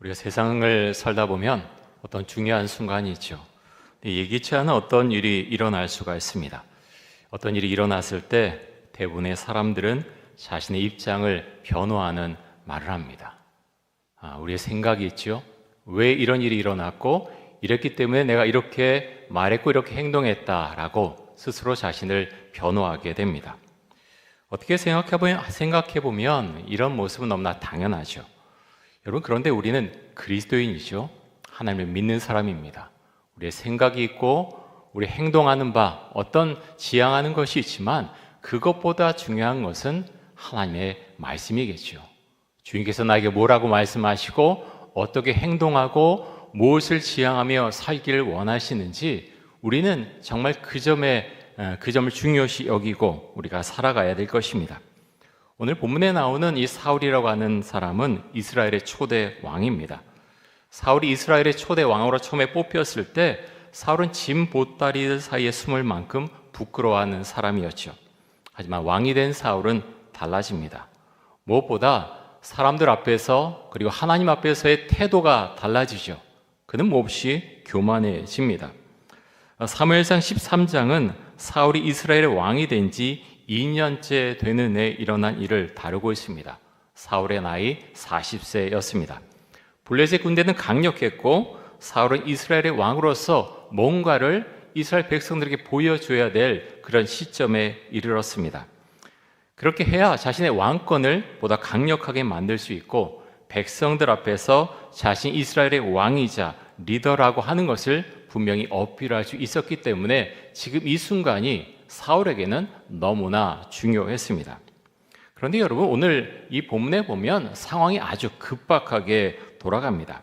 우리가 세상을 살다 보면 어떤 중요한 순간이 있죠. 예기치 않은 어떤 일이 일어날 수가 있습니다. 어떤 일이 일어났을 때 대부분의 사람들은 자신의 입장을 변호하는 말을 합니다. 우리의 생각이 있죠. 왜 이런 일이 일어났고 이랬기 때문에 내가 이렇게 말했고 이렇게 행동했다라고 스스로 자신을 변호하게 됩니다. 어떻게 생각해보면 이런 모습은 너무나 당연하죠. 여러분, 그런데 우리는 그리스도인이죠. 하나님을 믿는 사람입니다. 우리의 생각이 있고 우리 행동하는 바, 어떤 지향하는 것이 있지만 그것보다 중요한 것은 하나님의 말씀이겠죠. 주님께서 나에게 뭐라고 말씀하시고 어떻게 행동하고 무엇을 지향하며 살기를 원하시는지 우리는 정말 그 점을 중요시 여기고 우리가 살아가야 될 것입니다. 오늘 본문에 나오는 이 사울이라고 하는 사람은 이스라엘의 초대 왕입니다. 사울이 이스라엘의 초대 왕으로 처음에 뽑혔을 때 사울은 짐 보따리들 사이에 숨을 만큼 부끄러워하는 사람이었죠. 하지만 왕이 된 사울은 달라집니다. 무엇보다 사람들 앞에서 그리고 하나님 앞에서의 태도가 달라지죠. 그는 몹시 교만해집니다. 사무엘상 13장은 사울이 이스라엘의 왕이 된 지 2년째 되는 해 일어난 일을 다루고 있습니다. 사울의 나이 40세였습니다. 블레셋 군대는 강력했고 사울은 이스라엘의 왕으로서 뭔가를 이스라엘 백성들에게 보여줘야 될 그런 시점에 이르렀습니다. 그렇게 해야 자신의 왕권을 보다 강력하게 만들 수 있고 백성들 앞에서 자신 이스라엘의 왕이자 리더라고 하는 것을 분명히 어필할 수 있었기 때문에 지금 이 순간이 사울에게는 너무나 중요했습니다. 그런데 여러분, 오늘 이 본문에 보면 상황이 아주 급박하게 돌아갑니다.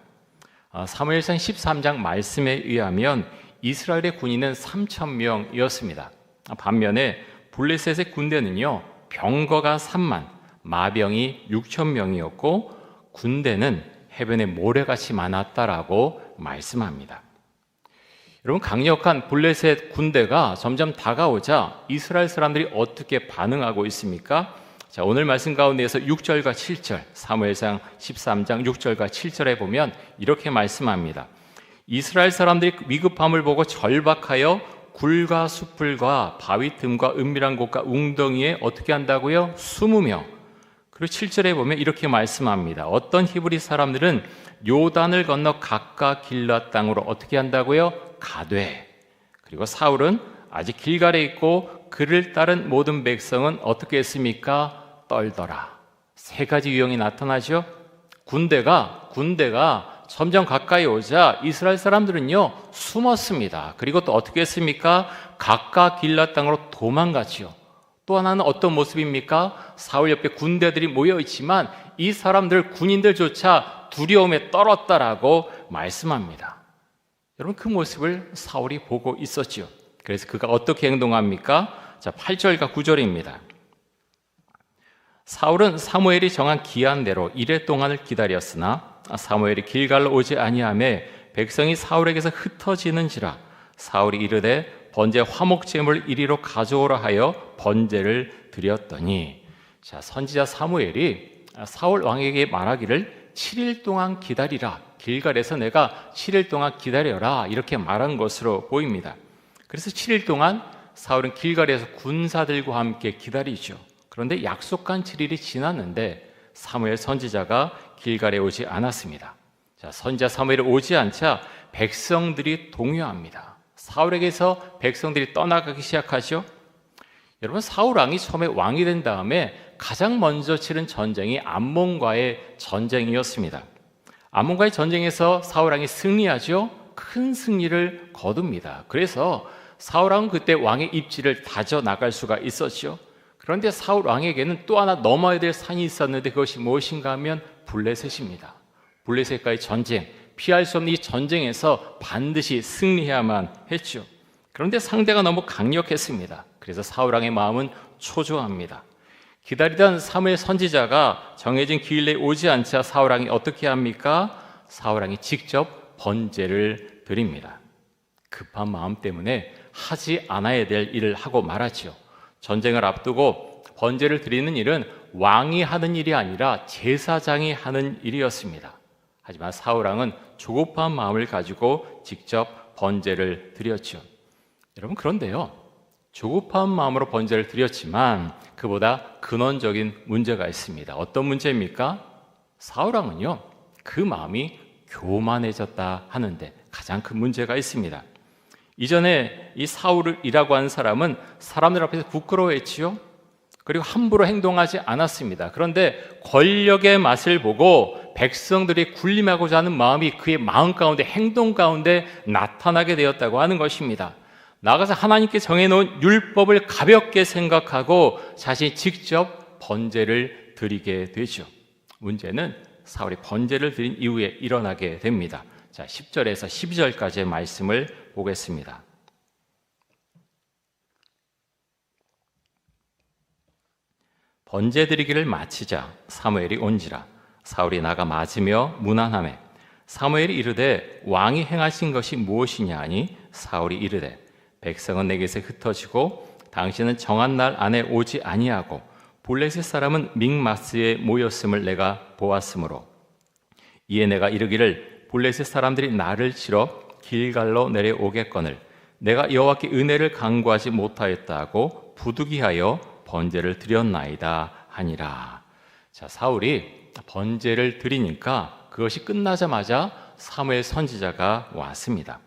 사무엘상 13장 말씀에 의하면 이스라엘의 군인은 3,000명이었습니다. 반면에 블레셋의 군대는요, 병거가 3만, 마병이 6,000명이었고 군대는 해변에 모래같이 많았다라고 말씀합니다. 여러분, 강력한 블레셋 군대가 점점 다가오자 이스라엘 사람들이 어떻게 반응하고 있습니까? 자, 오늘 말씀 가운데에서 6절과 7절, 사무엘상 13장 6절과 7절에 보면 이렇게 말씀합니다. 이스라엘 사람들이 위급함을 보고 절박하여 굴과 숲을과 바위 틈과 은밀한 곳과 웅덩이에 어떻게 한다고요? 숨으며. 그리고 7절에 보면 이렇게 말씀합니다. 어떤 히브리 사람들은 요단을 건너 각각 길앗 땅으로 어떻게 한다고요? 가되. 그리고 사울은 아직 길갈에 있고 그를 따른 모든 백성은 어떻게 했습니까? 떨더라. 세 가지 유형이 나타나죠. 군대가 점점 가까이 오자 이스라엘 사람들은요 숨었습니다. 그리고 또 어떻게 했습니까? 각각 길앗 땅으로 도망갔지요. 또 하나는 어떤 모습입니까? 사울 옆에 군대들이 모여 있지만 이 사람들 군인들조차 두려움에 떨었다라고 말씀합니다. 여러분, 그 모습을 사울이 보고 있었죠. 그래서 그가 어떻게 행동합니까? 자, 8절과 9절입니다. 사울은 사무엘이 정한 기한대로 이레 동안을 기다렸으나 사무엘이 길갈로 오지 아니하매 백성이 사울에게서 흩어지는지라 사울이 이르되 번제 화목제물 이리로 가져오라 하여 번제를 드렸더니, 자, 선지자 사무엘이 사울 왕에게 말하기를 7일 동안 기다리라, 길갈에서 내가 7일 동안 기다려라, 이렇게 말한 것으로 보입니다. 그래서 7일 동안 사울은 길갈에서 군사들과 함께 기다리죠. 그런데 약속한 7일이 지났는데 사무엘 선지자가 길갈에 오지 않았습니다. 자, 선지자 사무엘이 오지 않자 백성들이 동요합니다. 사울에게서 백성들이 떠나가기 시작하죠. 여러분, 사울 왕이 처음에 왕이 된 다음에 가장 먼저 치른 전쟁이 암몬과의 전쟁이었습니다. 암몬과의 전쟁에서 사울 왕이 승리하죠. 큰 승리를 거둡니다. 그래서 사울 왕은 그때 왕의 입지를 다져 나갈 수가 있었죠. 그런데 사울 왕에게는 또 하나 넘어야 될 산이 있었는데 그것이 무엇인가 하면 블레셋입니다. 블레셋과의 전쟁, 피할 수 없는 이 전쟁에서 반드시 승리해야만 했죠. 그런데 상대가 너무 강력했습니다. 그래서 사울 왕의 마음은 초조합니다. 기다리던 사무엘 선지자가 정해진 기일에 오지 않자 사울 왕이 어떻게 합니까? 사울 왕이 직접 번제를 드립니다. 급한 마음 때문에 하지 않아야 될 일을 하고 말았죠. 전쟁을 앞두고 번제를 드리는 일은 왕이 하는 일이 아니라 제사장이 하는 일이었습니다. 하지만 사울 왕은 조급한 마음을 가지고 직접 번제를 드렸죠. 여러분, 그런데요, 조급한 마음으로 번제를 드렸지만 그보다 근원적인 문제가 있습니다. 어떤 문제입니까? 사울 왕은요, 그 마음이 교만해졌다 하는데 가장 큰 문제가 있습니다. 이전에 이 사울이라고 하는 사람은 사람들 앞에서 부끄러워했지요. 그리고 함부로 행동하지 않았습니다. 그런데 권력의 맛을 보고 백성들이 군림하고자 하는 마음이 그의 마음 가운데, 행동 가운데 나타나게 되었다고 하는 것입니다. 나아가서 하나님께 정해놓은 율법을 가볍게 생각하고 자신이 직접 번제를 드리게 되죠. 문제는 사울이 번제를 드린 이후에 일어나게 됩니다. 자, 10절에서 12절까지의 말씀을 보겠습니다. 번제 드리기를 마치자 사무엘이 온지라 사울이 나가 맞으며 문안하매 사무엘이 이르되 왕이 행하신 것이 무엇이냐 하니 사울이 이르되 백성은 내게서 흩어지고 당신은 정한 날 안에 오지 아니하고 블레셋 사람은 믹마스에 모였음을 내가 보았으므로 이에 내가 이르기를 블레셋 사람들이 나를 치러 길갈로 내려오겠거늘 내가 여호와께 은혜를 간구하지 못하였다 하고 부득이하여 번제를 드렸나이다 하니라. 자, 사울이 번제를 드리니까 그것이 끝나자마자 사무엘 선지자가 왔습니다.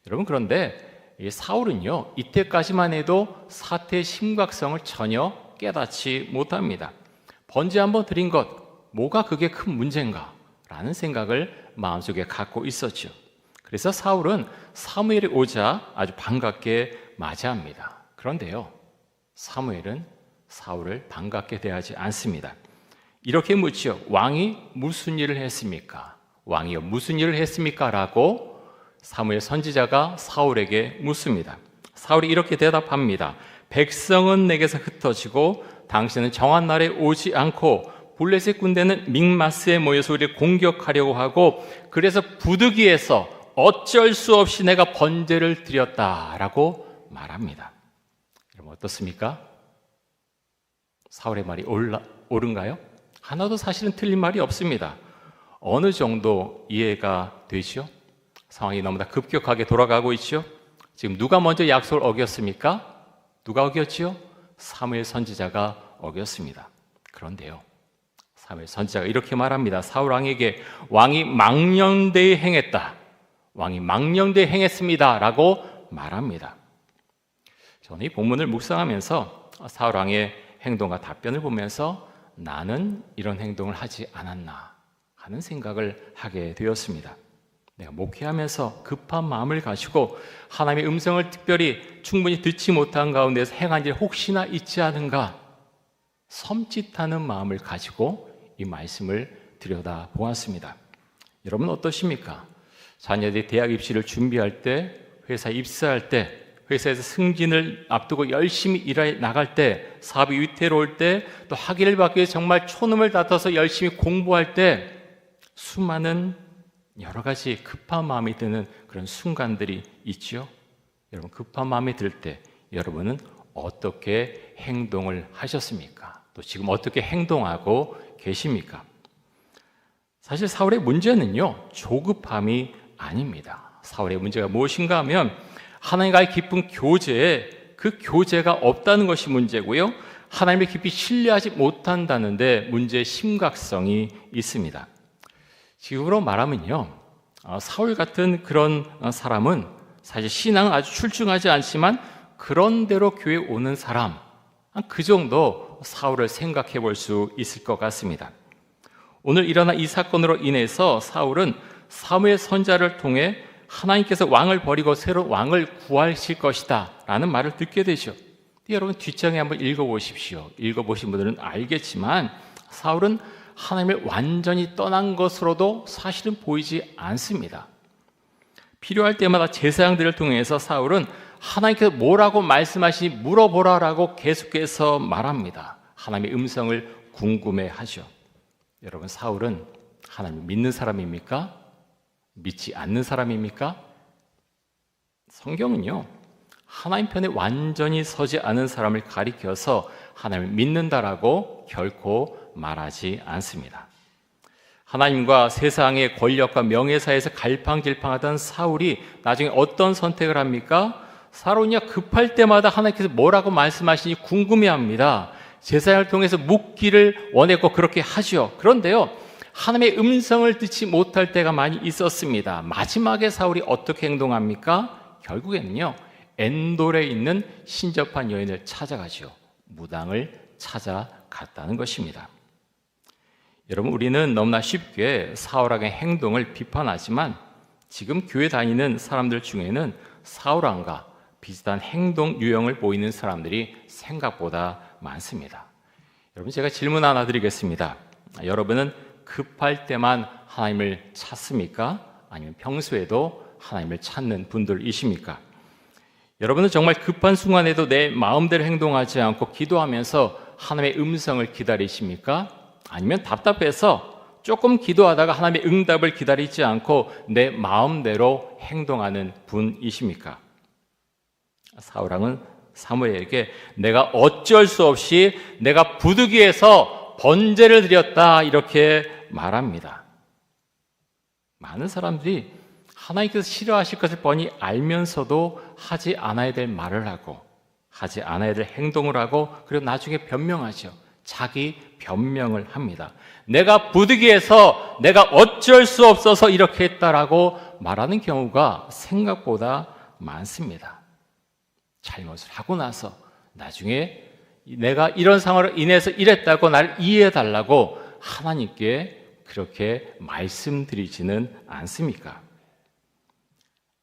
여러분, 그런데 이 사울은요, 이때까지만 해도 사태의 심각성을 전혀 깨닫지 못합니다. 번제 한번 드린 것, 뭐가 그게 큰 문제인가? 라는 생각을 마음속에 갖고 있었죠. 그래서 사울은 사무엘이 오자 아주 반갑게 맞이합니다. 그런데요, 사무엘은 사울을 반갑게 대하지 않습니다. 이렇게 묻죠. 왕이 무슨 일을 했습니까? 왕이요, 무슨 일을 했습니까? 라고 사무엘 선지자가 사울에게 묻습니다. 사울이 이렇게 대답합니다. 백성은 내게서 흩어지고 당신은 정한 날에 오지 않고 블레셋 군대는 믹마스에 모여서 우리를 공격하려고 하고 그래서 부득이해서 어쩔 수 없이 내가 번제를 드렸다라고 말합니다. 여러분, 어떻습니까? 사울의 말이 옳은가요? 하나도 사실은 틀린 말이 없습니다. 어느 정도 이해가 되죠? 상황이 너무나 급격하게 돌아가고 있죠? 지금 누가 먼저 약속을 어겼습니까? 누가 어겼지요? 사무엘 선지자가 어겼습니다. 그런데요, 사무엘 선지자가 이렇게 말합니다. 사울 왕에게 왕이 망령되이 행했다. 왕이 망령되이 행했습니다. 라고 말합니다. 저는 이 본문을 묵상하면서 사울 왕의 행동과 답변을 보면서 나는 이런 행동을 하지 않았나 하는 생각을 하게 되었습니다. 내가 목회하면서 급한 마음을 가지고 하나님의 음성을 특별히 충분히 듣지 못한 가운데서 행한 일 혹시나 있지 않은가 섬찟하는 마음을 가지고 이 말씀을 들여다보았습니다. 여러분, 어떠십니까? 자녀들이 대학 입시를 준비할 때, 회사에 입사할 때, 회사에서 승진을 앞두고 열심히 일해 나갈 때, 사업이 위태로울 때, 또 학위를 받기 위해서 정말 촌음을 다퉈서 열심히 공부할 때 수많은 여러 가지 급한 마음이 드는 그런 순간들이 있죠. 여러분, 급한 마음이 들 때 여러분은 어떻게 행동을 하셨습니까? 또 지금 어떻게 행동하고 계십니까? 사실 사울의 문제는요, 조급함이 아닙니다. 사울의 문제가 무엇인가 하면 하나님과의 깊은 교제에 그 교제가 없다는 것이 문제고요, 하나님을 깊이 신뢰하지 못한다는데 문제의 심각성이 있습니다. 지금으로 말하면요, 사울 같은 그런 사람은 사실 신앙은 아주 출중하지 않지만 그런대로 교회에 오는 사람, 그 정도 사울을 생각해 볼 수 있을 것 같습니다. 오늘 일어난 이 사건으로 인해서 사울은 사무엘 선지자를 통해 하나님께서 왕을 버리고 새로 왕을 구하실 것이다 라는 말을 듣게 되죠. 여러분, 뒷장에 한번 읽어보십시오. 읽어보신 분들은 알겠지만 사울은 하나님을 완전히 떠난 것으로도 사실은 보이지 않습니다. 필요할 때마다 제사장들을 통해서 사울은 하나님께서 뭐라고 말씀하시니 물어보라라고 계속해서 말합니다. 하나님의 음성을 궁금해하죠. 여러분, 사울은 하나님을 믿는 사람입니까? 믿지 않는 사람입니까? 성경은요, 하나님 편에 완전히 서지 않은 사람을 가리켜서 하나님을 믿는다라고 결코 말하지 않습니다. 하나님과 세상의 권력과 명예 사이에서 갈팡질팡하던 사울이 나중에 어떤 선택을 합니까? 사울이야 급할 때마다 하나님께서 뭐라고 말씀하시니 궁금해합니다. 제사장을 통해서 묻기를 원했고 그렇게 하죠. 그런데요, 하나님의 음성을 듣지 못할 때가 많이 있었습니다. 마지막에 사울이 어떻게 행동합니까? 결국에는요, 엔돌에 있는 신접한 여인을 찾아가죠. 무당을 찾아갔다는 것입니다. 여러분, 우리는 너무나 쉽게 사울왕의 행동을 비판하지만 지금 교회 다니는 사람들 중에는 사울왕과 비슷한 행동 유형을 보이는 사람들이 생각보다 많습니다. 여러분, 제가 질문 하나 드리겠습니다. 여러분은 급할 때만 하나님을 찾습니까? 아니면 평소에도 하나님을 찾는 분들이십니까? 여러분은 정말 급한 순간에도 내 마음대로 행동하지 않고 기도하면서 하나님의 음성을 기다리십니까? 아니면 답답해서 조금 기도하다가 하나님의 응답을 기다리지 않고 내 마음대로 행동하는 분이십니까? 사울왕은 사무엘에게 내가 어쩔 수 없이 내가 부득이해서 번제를 드렸다 이렇게 말합니다. 많은 사람들이 하나님께서 싫어하실 것을 뻔히 알면서도 하지 않아야 될 말을 하고 하지 않아야 될 행동을 하고 그리고 나중에 변명하죠. 자기 변명을 합니다. 내가 부득이해서 내가 어쩔 수 없어서 이렇게 했다라고 말하는 경우가 생각보다 많습니다. 잘못을 하고 나서 나중에 내가 이런 상황으로 인해서 이랬다고 나를 이해해 달라고 하나님께 그렇게 말씀드리지는 않습니까?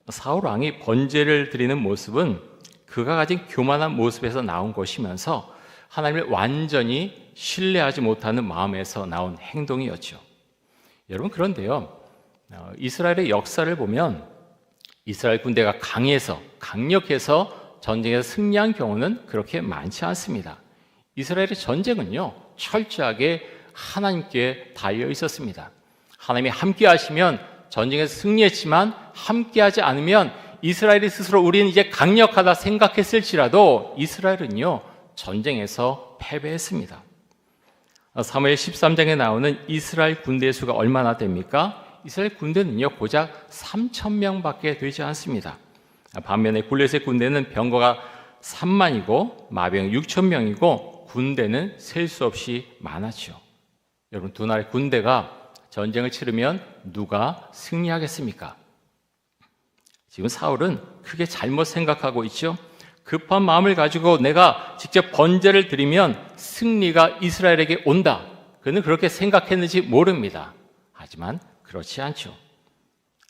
사울 왕이 번제를 드리는 모습은 그가 가진 교만한 모습에서 나온 것이면서 하나님을 완전히 신뢰하지 못하는 마음에서 나온 행동이었죠. 여러분, 그런데요, 이스라엘의 역사를 보면 이스라엘 군대가 강력해서 전쟁에서 승리한 경우는 그렇게 많지 않습니다. 이스라엘의 전쟁은요, 철저하게 하나님께 달려 있었습니다. 하나님이 함께 하시면 전쟁에서 승리했지만 함께하지 않으면 이스라엘이 스스로 우리는 이제 강력하다 생각했을지라도 이스라엘은요, 전쟁에서 패배했습니다. 사무엘 13장에 나오는 이스라엘 군대의 수가 얼마나 됩니까? 이스라엘 군대는요, 고작 3,000명밖에 되지 않습니다. 반면에 블레셋 군대는 병거가 3만이고 마병 6,000명이고 군대는 셀 수 없이 많았죠. 여러분, 두 나라의 군대가 전쟁을 치르면 누가 승리하겠습니까? 지금 사울은 크게 잘못 생각하고 있죠. 급한 마음을 가지고 내가 직접 번제를 드리면 승리가 이스라엘에게 온다. 그는 그렇게 생각했는지 모릅니다. 하지만 그렇지 않죠.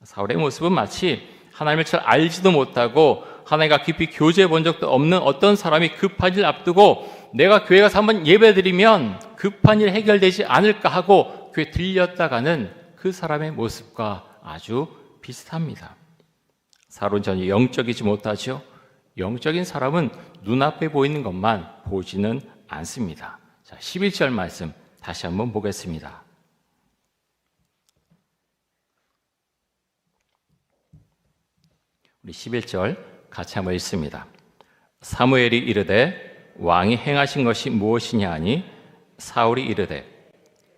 사울의 모습은 마치 하나님을 잘 알지도 못하고 하나님과 깊이 교제해 본 적도 없는 어떤 사람이 급한 일 앞두고 내가 교회 가서 한번 예배 드리면 급한 일 해결되지 않을까 하고 교회 들렸다가는 그 사람의 모습과 아주 비슷합니다. 사울은 전혀 영적이지 못하죠. 영적인 사람은 눈앞에 보이는 것만 보지는 않습니다. 자, 11절 말씀 다시 한번 보겠습니다. 우리 11절 같이 한번 읽습니다. 사무엘이 이르되 왕이 행하신 것이 무엇이냐 하니 사울이 이르되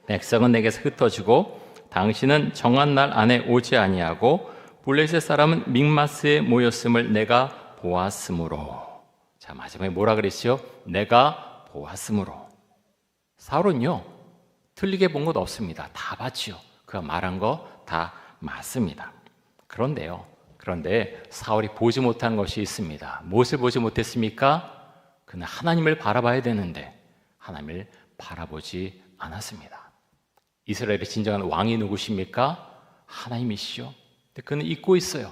백성은 내게서 흩어지고 당신은 정한 날 안에 오지 아니하고 블레셋 사람은 믹마스에 모였음을 내가 보았으므로. 자, 마지막에 뭐라 그랬죠? 내가 보았으므로. 사울은요, 틀리게 본 것 없습니다. 다 봤죠. 그가 말한 거 다 맞습니다. 그런데 사울이 보지 못한 것이 있습니다. 무엇을 보지 못했습니까? 그는 하나님을 바라봐야 되는데 하나님을 바라보지 않았습니다. 이스라엘의 진정한 왕이 누구십니까? 하나님이시죠. 근데 그는 잊고 있어요.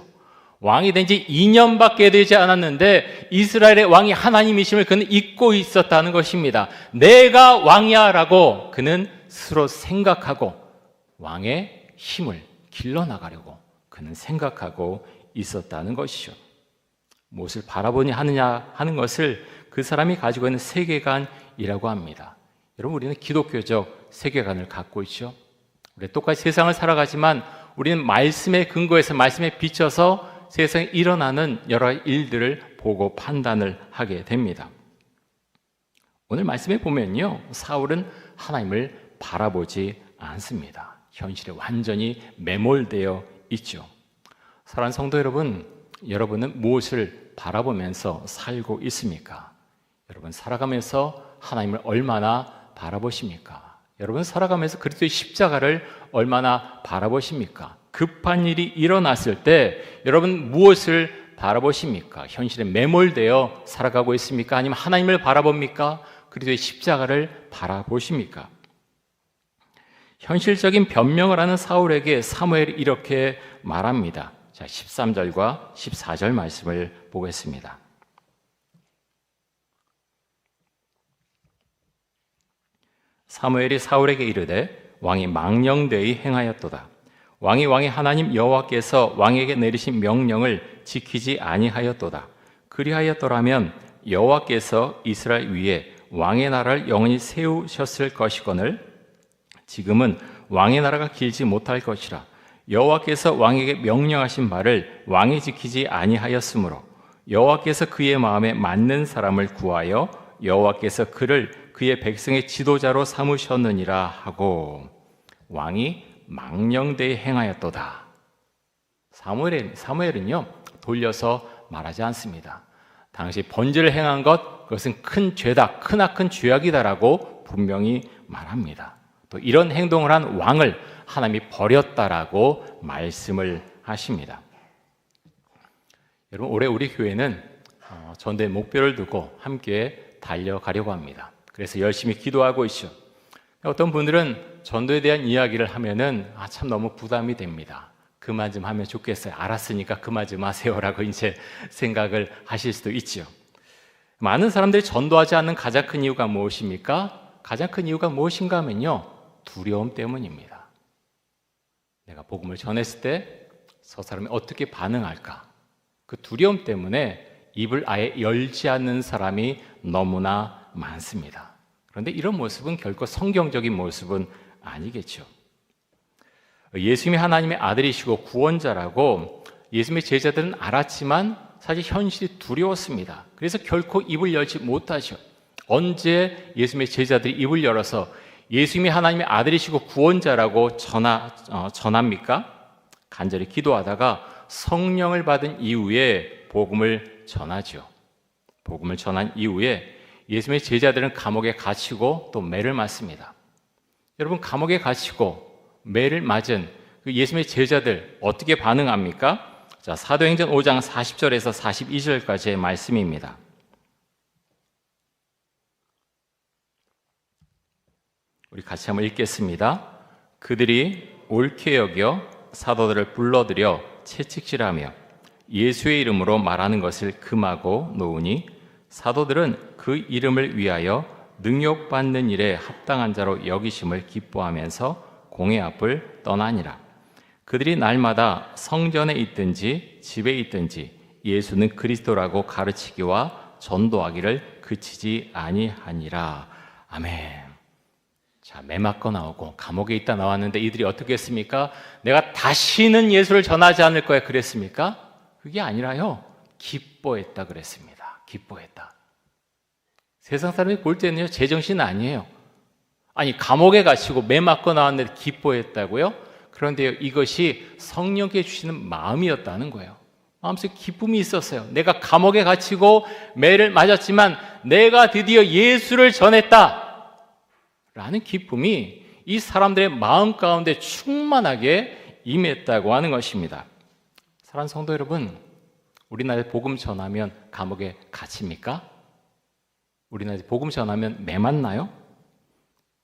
왕이 된 지 2년밖에 되지 않았는데 이스라엘의 왕이 하나님이심을 그는 잊고 있었다는 것입니다. 내가 왕이야 라고 그는 스스로 생각하고 왕의 힘을 길러나가려고 그는 생각하고 있었다는 것이죠. 무엇을 바라보니 하느냐 하는 것을 그 사람이 가지고 있는 세계관이라고 합니다. 여러분, 우리는 기독교적 세계관을 갖고 있죠. 우리 똑같이 세상을 살아가지만 우리는 말씀에 근거해서 말씀에 비춰서 세상에 일어나는 여러 일들을 보고 판단을 하게 됩니다. 오늘 말씀에 보면요, 사울은 하나님을 바라보지 않습니다. 현실에 완전히 매몰되어 있죠. 사랑하는 성도 여러분, 여러분은 무엇을 바라보면서 살고 있습니까? 여러분 살아가면서 하나님을 얼마나 바라보십니까? 여러분 살아가면서 그리스도의 십자가를 얼마나 바라보십니까? 급한 일이 일어났을 때 여러분 무엇을 바라보십니까? 현실에 매몰되어 살아가고 있습니까? 아니면 하나님을 바라봅니까? 그리스도의 십자가를 바라보십니까? 현실적인 변명을 하는 사울에게 사무엘이 이렇게 말합니다. 자, 13절과 14절 말씀을 보겠습니다. 사무엘이 사울에게 이르되 왕이 망령되이 행하였도다. 왕이 하나님 여호와께서 왕에게 내리신 명령을 지키지 아니하였도다. 그리하였더라면 여호와께서 이스라엘 위에 왕의 나라를 영원히 세우셨을 것이거늘 지금은 왕의 나라가 길지 못할 것이라. 여호와께서 왕에게 명령하신 바를 왕이 지키지 아니하였으므로 여호와께서 그의 마음에 맞는 사람을 구하여 여호와께서 그를 그의 백성의 지도자로 삼으셨느니라 하고 왕이 망령되이 행하였도다. 사무엘은요 돌려서 말하지 않습니다. 당시 번제를 행한 것 그것은 큰 죄다, 크나큰 죄악이다라고 분명히 말합니다. 또 이런 행동을 한 왕을 하나님이 버렸다라고 말씀을 하십니다. 여러분 올해 우리 교회는 전도의 목표를 두고 함께 달려가려고 합니다. 그래서 열심히 기도하고 있죠. 어떤 분들은 전도에 대한 이야기를 하면은 참 너무 부담이 됩니다. 그만 좀 하면 좋겠어요. 알았으니까 그만 좀 하세요라고 이제 생각을 하실 수도 있죠. 많은 사람들이 전도하지 않는 가장 큰 이유가 무엇입니까? 가장 큰 이유가 무엇인가 하면요, 두려움 때문입니다. 내가 복음을 전했을 때 저 사람이 어떻게 반응할까? 그 두려움 때문에 입을 아예 열지 않는 사람이 너무나 많습니다. 그런데 이런 모습은 결코 성경적인 모습은 아니겠죠. 예수님이 하나님의 아들이시고 구원자라고 예수님의 제자들은 알았지만 사실 현실이 두려웠습니다. 그래서 결코 입을 열지 못하죠. 언제 예수님의 제자들이 입을 열어서 예수님이 하나님의 아들이시고 구원자라고 전합니까? 간절히 기도하다가 성령을 받은 이후에 복음을 전하죠. 복음을 전한 이후에 예수님의 제자들은 감옥에 갇히고 또 매를 맞습니다. 여러분 감옥에 갇히고 매를 맞은 그 예수님의 제자들 어떻게 반응합니까? 자, 사도행전 5장 40절에서 42절까지의 말씀입니다. 우리 같이 한번 읽겠습니다. 그들이 옳게 여겨 사도들을 불러들여 채찍질하며 예수의 이름으로 말하는 것을 금하고 놓으니 사도들은 그 이름을 위하여 능욕받는 일에 합당한 자로 여기심을 기뻐하면서 공회 앞을 떠나니라. 그들이 날마다 성전에 있든지 집에 있든지 예수는 그리스도라고 가르치기와 전도하기를 그치지 아니하니라. 아멘. 자, 매 맞고 나오고 감옥에 있다 나왔는데 이들이 어떻게 했습니까? 내가 다시는 예수를 전하지 않을 거야 그랬습니까? 그게 아니라요, 기뻐했다 그랬습니다. 기뻐했다. 세상 사람이 볼 때는요, 제정신 아니에요. 아니 감옥에 갇히고 매 맞고 나왔는데 기뻐했다고요? 그런데요, 이것이 성령께 주시는 마음이었다는 거예요. 마음속에 기쁨이 있었어요. 내가 감옥에 갇히고 매를 맞았지만 내가 드디어 예수를 전했다 라는 기쁨이 이 사람들의 마음 가운데 충만하게 임했다고 하는 것입니다. 사랑하는 성도 여러분, 우리나라에 복음 전하면 감옥에 갇힙니까? 우리나라에 복음 전하면 매 맞나요?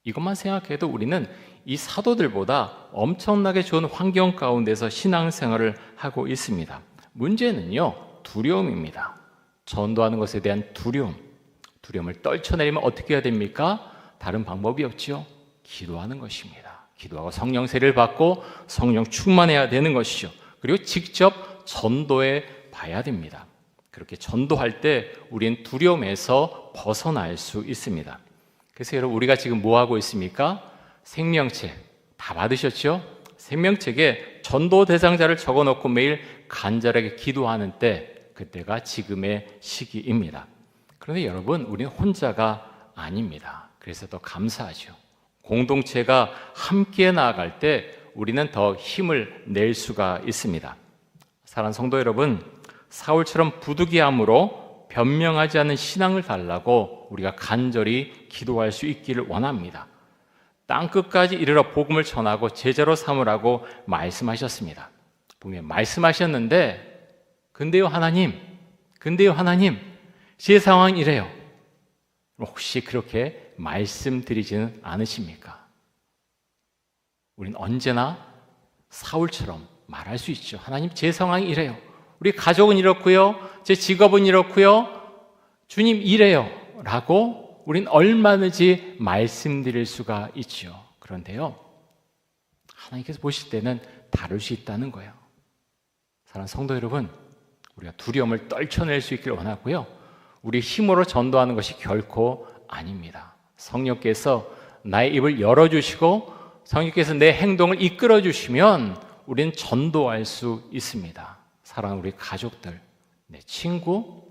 이것만 생각해도 우리는 이 사도들보다 엄청나게 좋은 환경 가운데서 신앙생활을 하고 있습니다. 문제는요, 두려움입니다. 전도하는 것에 대한 두려움을 떨쳐내리면 어떻게 해야 됩니까? 다른 방법이 없지요. 기도하는 것입니다. 기도하고 성령 세례를 받고 성령 충만해야 되는 것이죠. 그리고 직접 전도해 봐야 됩니다. 그렇게 전도할 때 우리는 두려움에서 벗어날 수 있습니다. 그래서 여러분 우리가 지금 뭐 하고 있습니까? 생명책 다 받으셨죠? 생명책에 전도 대상자를 적어놓고 매일 간절하게 기도하는 때, 그때가 지금의 시기입니다. 그런데 여러분 우리는 혼자가 아닙니다. 그래서 더 감사하죠. 공동체가 함께 나아갈 때 우리는 더 힘을 낼 수가 있습니다. 사랑하는 성도 여러분, 사울처럼 부득이함으로 변명하지 않는 신앙을 달라고 우리가 간절히 기도할 수 있기를 원합니다. 땅끝까지 이르러 복음을 전하고 제자로 삼으라고 말씀하셨습니다. 보면 말씀하셨는데 근데요 하나님, 제 상황이 이래요. 혹시 그렇게 말씀드리지는 않으십니까? 우린 언제나 사울처럼 말할 수 있죠. 하나님, 제 상황이 이래요. 우리 가족은 이렇고요. 제 직업은 이렇고요. 주님 이래요. 라고 우린 얼마든지 말씀드릴 수가 있죠. 그런데요, 하나님께서 보실 때는 다를 수 있다는 거예요. 사랑하는 성도 여러분, 우리가 두려움을 떨쳐낼 수 있기를 원하고요. 우리 힘으로 전도하는 것이 결코 아닙니다. 성령께서 나의 입을 열어주시고 성령께서 내 행동을 이끌어주시면 우리는 전도할 수 있습니다. 사랑하는 우리 가족들, 내 친구,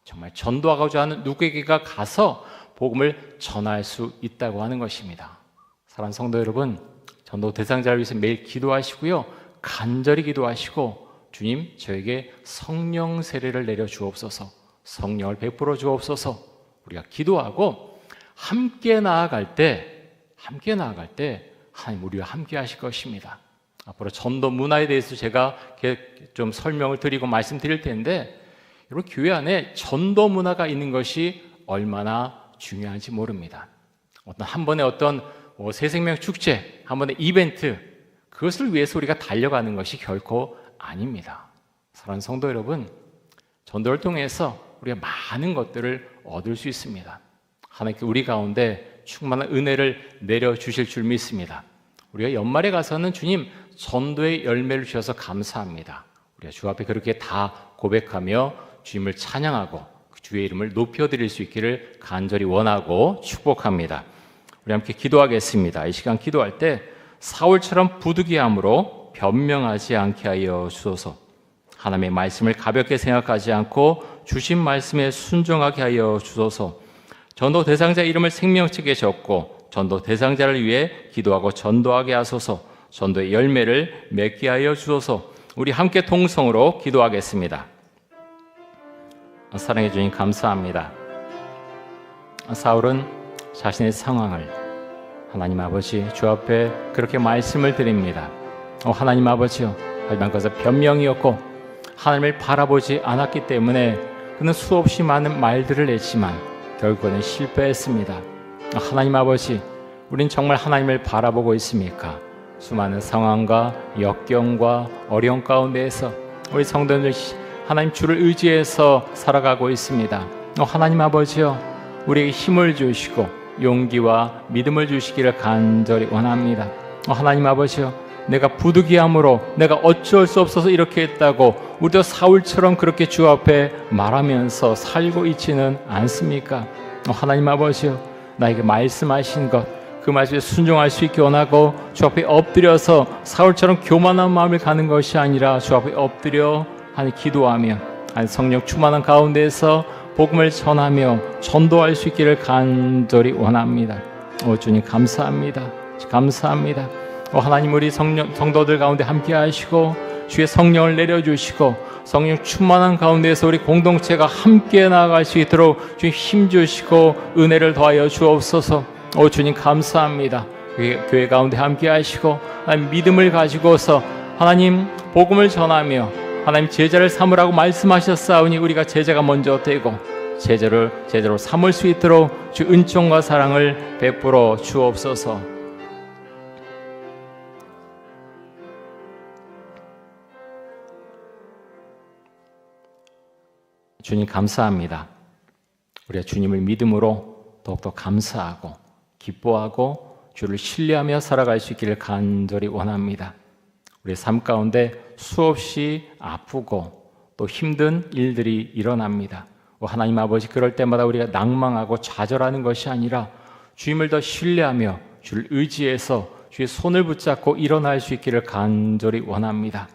정말 전도하고자 하는 누구에게가 가서 복음을 전할 수 있다고 하는 것입니다. 사랑하는 성도 여러분, 전도 대상자를 위해서 매일 기도하시고요. 간절히 기도하시고 주님, 저에게 성령 세례를 내려 주옵소서, 성령을 베풀어 주옵소서. 우리가 기도하고 함께 나아갈 때 하나님 우리와 함께 하실 것입니다. 앞으로 전도 문화에 대해서 제가 좀 설명을 드리고 말씀드릴 텐데, 여러분, 교회 안에 전도 문화가 있는 것이 얼마나 중요한지 모릅니다. 한 번의 새생명 축제, 한 번의 이벤트, 그것을 위해서 우리가 달려가는 것이 결코 아닙니다. 사랑하는 성도 여러분, 전도를 통해서 우리가 많은 것들을 얻을 수 있습니다. 하나님께 우리 가운데 충만한 은혜를 내려주실 줄 믿습니다. 우리가 연말에 가서는 주님, 전도의 열매를 주셔서 감사합니다. 우리가 주 앞에 그렇게 다 고백하며 주님을 찬양하고 주의 이름을 높여드릴 수 있기를 간절히 원하고 축복합니다. 우리 함께 기도하겠습니다. 이 시간 기도할 때 사울처럼 부득이함으로 변명하지 않게 하여 주소서. 하나님의 말씀을 가볍게 생각하지 않고 주신 말씀에 순종하게 하여 주소서. 전도 대상자 이름을 생명책에 적고 전도 대상자를 위해 기도하고 전도하게 하소서. 전도의 열매를 맺게 하여 주소서. 우리 함께 통성으로 기도하겠습니다. 사랑해 주님 감사합니다. 사울은 자신의 상황을 하나님 아버지 주 앞에 그렇게 말씀을 드립니다. 하나님 아버지요, 하지만 그것은 변명이었고 하나님을 바라보지 않았기 때문에 그는 수없이 많은 말들을 했지만 결국은 실패했습니다. 하나님 아버지, 우린 정말 하나님을 바라보고 있습니까? 수많은 상황과 역경과 어려움 가운데에서 우리 성도들 하나님 주를 의지해서 살아가고 있습니다. 하나님 아버지요, 우리에게 힘을 주시고 용기와 믿음을 주시기를 간절히 원합니다. 하나님 아버지요, 내가 부득이함으로 내가 어쩔 수 없어서 이렇게 했다고 우리도 사울처럼 그렇게 주 앞에 말하면서 살고 있지는 않습니까? 하나님 아버지요, 나에게 말씀하신 것 그 말씀에 순종할 수 있게 원하고 주 앞에 엎드려서 사울처럼 교만한 마음을 가는 것이 아니라 주 앞에 엎드려 기도하며 성령 충만한 가운데에서 복음을 전하며 전도할 수 있기를 간절히 원합니다. 주님 감사합니다. 감사합니다. 하나님, 우리 성도들 가운데 함께 하시고 주의 성령을 내려주시고 성령 충만한 가운데에서 우리 공동체가 함께 나아갈 수 있도록 주님 힘주시고 은혜를 더하여 주옵소서. 주님 감사합니다. 교회 가운데 함께 하시고 하나님 믿음을 가지고서 하나님 복음을 전하며 하나님 제자를 삼으라고 말씀하셨사오니 우리가 제자가 먼저 되고 제자로 삼을 수 있도록 주 은총과 사랑을 베풀어 주옵소서. 주님 감사합니다. 우리가 주님을 믿음으로 더욱더 감사하고 기뻐하고 주를 신뢰하며 살아갈 수 있기를 간절히 원합니다. 우리의 삶 가운데 수없이 아프고 또 힘든 일들이 일어납니다. 하나님 아버지, 그럴 때마다 우리가 낭망하고 좌절하는 것이 아니라 주님을 더 신뢰하며 주를 의지해서 주의 손을 붙잡고 일어날 수 있기를 간절히 원합니다.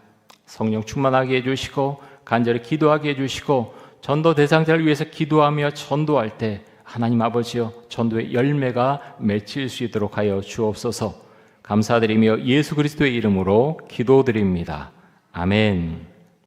성령 충만하게 해주시고 간절히 기도하게 해주시고 전도 대상자를 위해서 기도하며 전도할 때 하나님 아버지여 전도의 열매가 맺힐 수 있도록 하여 주옵소서. 감사드리며 예수 그리스도의 이름으로 기도드립니다. 아멘.